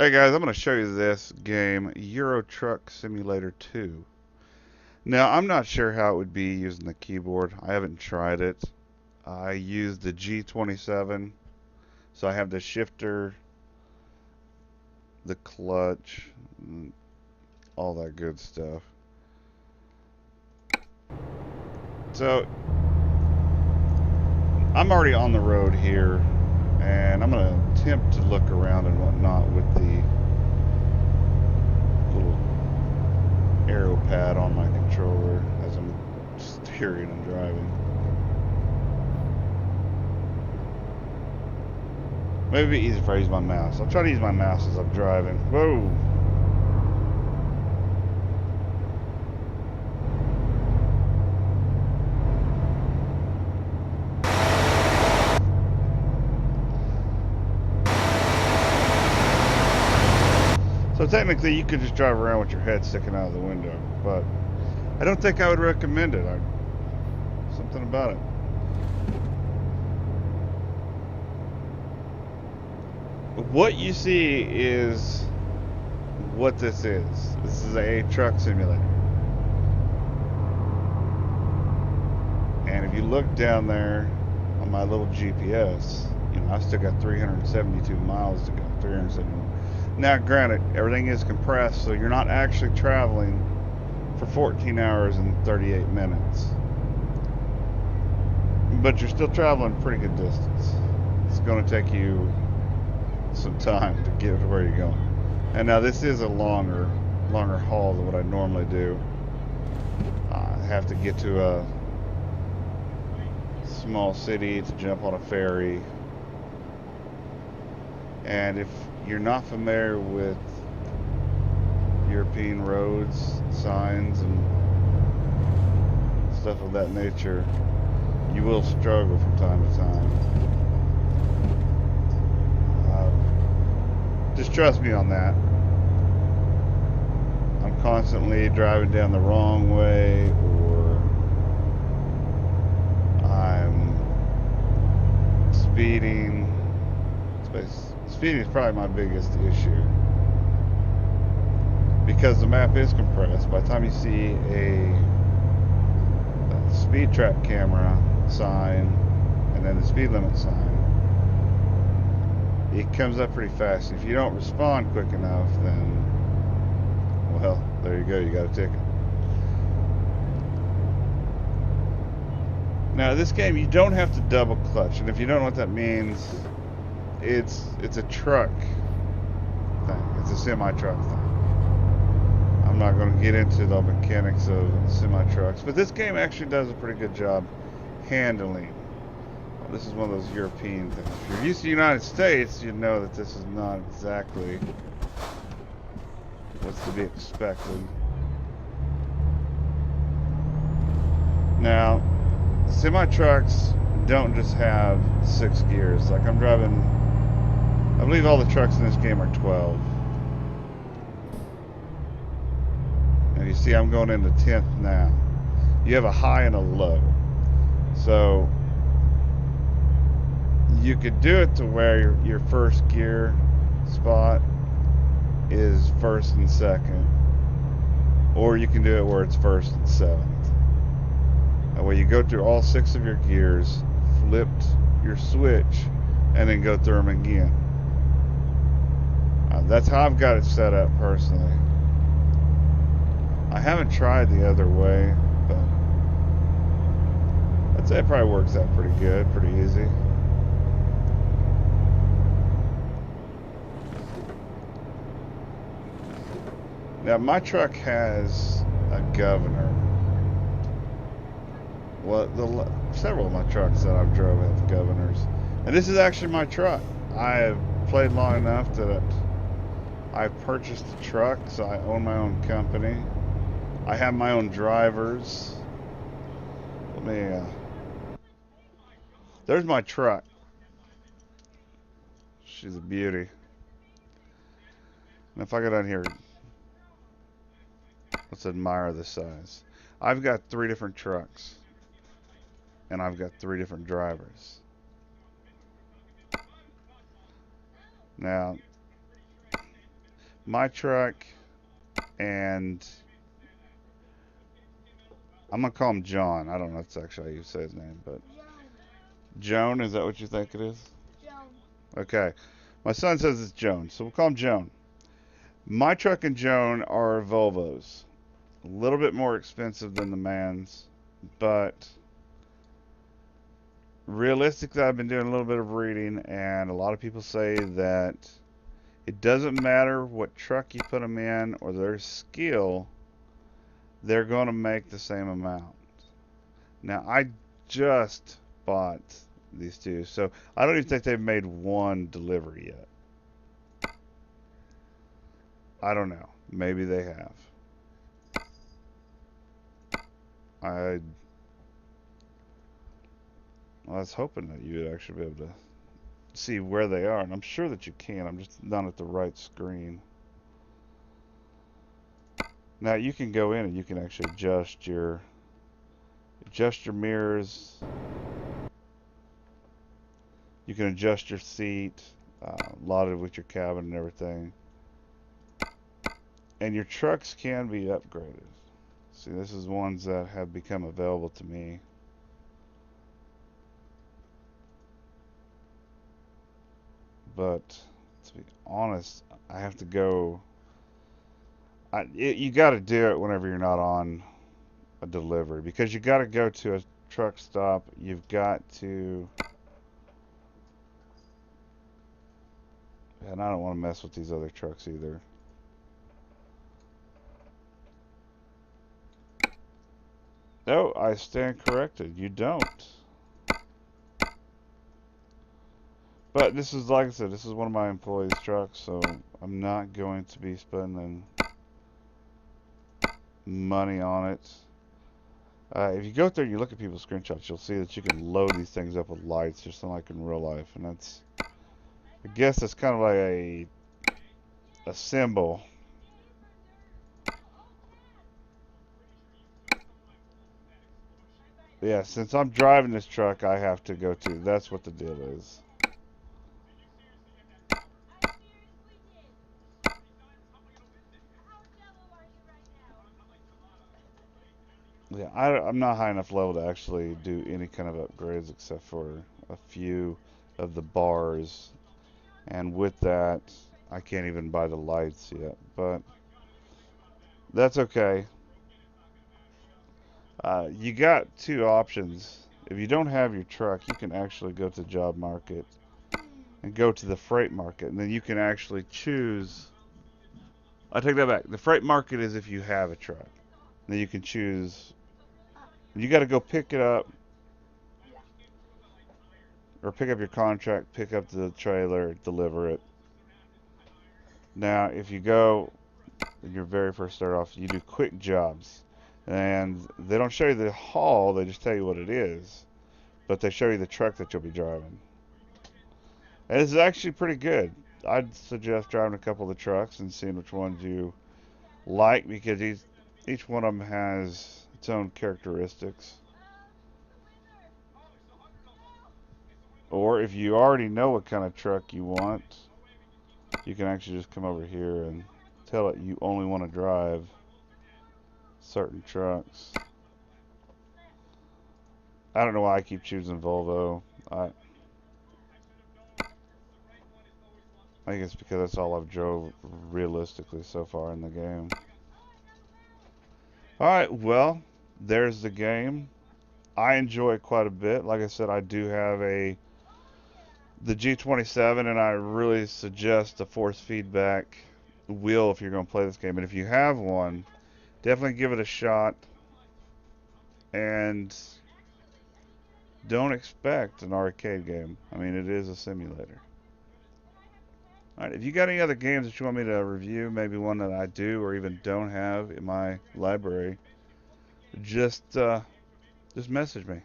Hey guys, I'm going to show you this game, Euro Truck Simulator 2. Now, I'm not sure how it would be using the keyboard. I haven't tried it. I use the G27, so I have the shifter, the clutch, and all that good stuff. So, I'm already on the road here, and I'm going to attempt to look around and whatnot with the little arrow pad on my controller as I'm steering and driving. Maybe it'd be easier if I use my mouse. I'll try to use my mouse as I'm driving. Whoa! So technically you could just drive around with your head sticking out of the window, but I don't think I would recommend it. Something about it. What you see is what this is. This is a truck simulator. And if you look down there on my little GPS, you know, I still got 372 miles to go. 371. Now, granted, everything is compressed, so you're not actually traveling for 14 hours and 38 minutes. But you're still traveling pretty good distance. It's going to take you some time to get to where you're going. And now this is a longer haul than what I normally do. I have to get to a small city to jump on a ferry. And if you're not familiar with European roads, signs, and stuff of that nature, you will struggle from time to time. Just trust me on that. I'm constantly driving down the wrong way, or I'm speeding. Speeding is probably my biggest issue, because the map is compressed. By the time you see a speed trap camera sign and then the speed limit sign, it comes up pretty fast. If you don't respond quick enough, then, well, there you go, you got a ticket. Now, this game, you don't have to double clutch, and if you don't know what that means, it's a truck thing. It's a semi-truck thing. I'm not going to get into the mechanics of semi-trucks, but this game actually does a pretty good job handling. This is one of those European things. If you're used to the United States, you know that this is not exactly what's to be expected. Now, semi-trucks don't just have 6 gears. Like, I'm driving, I believe all the trucks in this game are 12. And you see I'm going into 10th now. You have a high and a low. So you could do it to where your first gear spot is first and second, or you can do it where it's first and seventh. That way you go through all 6 of your gears, flipped your switch, and then go through them again. That's how I've got it set up personally. I haven't tried the other way, but I'd say it probably works out pretty good, pretty easy. Now, my truck has a governor. Well, several of my trucks that I've drove have governors. And this is actually my truck. I have played long enough that I've purchased a truck, so I own my own company. I have my own drivers. Let me, there's my truck. She's a beauty. And if I go down here, let's admire the size. I've got 3 different trucks, and I've got 3 different drivers. Now, my truck, and I'm gonna call him John. I don't know if that's actually how you say his name, but Joan, is that what you think it is? Joan. Okay. My son says it's Joan, so we'll call him Joan. My truck and Joan are Volvos. A little bit more expensive than the man's, but realistically, I've been doing a little bit of reading, and a lot of people say that it doesn't matter what truck you put them in or their skill, they're going to make the same amount. Now, I just bought these two, so I don't even think they've made one delivery yet. I don't know. Maybe they have. I was hoping that you would actually be able to see where they are, and I'm sure that you can. I'm just not at the right screen. Now you can go in and you can actually adjust your mirrors. You can adjust your seat, loaded with your cabin and everything. And your trucks can be upgraded. See, this is ones that have become available to me. But to be honest, I have to go. You got to do it whenever you're not on a delivery, because you got to go to a truck stop. You've got to, and I don't want to mess with these other trucks either. No, I stand corrected. You don't. But this is, like I said, this is one of my employees' trucks, so I'm not going to be spending money on it. If you go there and you look at people's screenshots, you'll see that you can load these things up with lights just like in real life, and that's, I guess that's kind of like a symbol. Yeah, since I'm driving this truck, I have to go to. That's what the deal is. Yeah, I'm not high enough level to actually do any kind of upgrades except for a few of the bars. And with that, I can't even buy the lights yet. But that's okay. You got two options. If you don't have your truck, you can actually go to the job market and go to the freight market. And then you can actually choose. I take that back. The freight market is if you have a truck. Then you can choose. You got to go pick it up or pick up your contract, pick up the trailer, deliver it. Now, if you go, your very first start off, you do quick jobs. And they don't show you the haul, they just tell you what it is. But they show you the truck that you'll be driving. And it's actually pretty good. I'd suggest driving a couple of the trucks and seeing which ones you like, because each one of them has its own characteristics. Or if you already know what kind of truck you want, you can actually just come over here and tell it you only want to drive certain trucks. I don't know why I keep choosing Volvo. I think it's because that's all I've drove realistically so far in the game. Alright, well, there's the game. I enjoy it quite a bit. Like I said, I do have the G27, and I really suggest a force feedback wheel if you're going to play this game. And if you have one, definitely give it a shot. And don't expect an arcade game. I mean, it is a simulator. Alright, if you got any other games that you want me to review, maybe one that I do or even don't have in my library, just message me.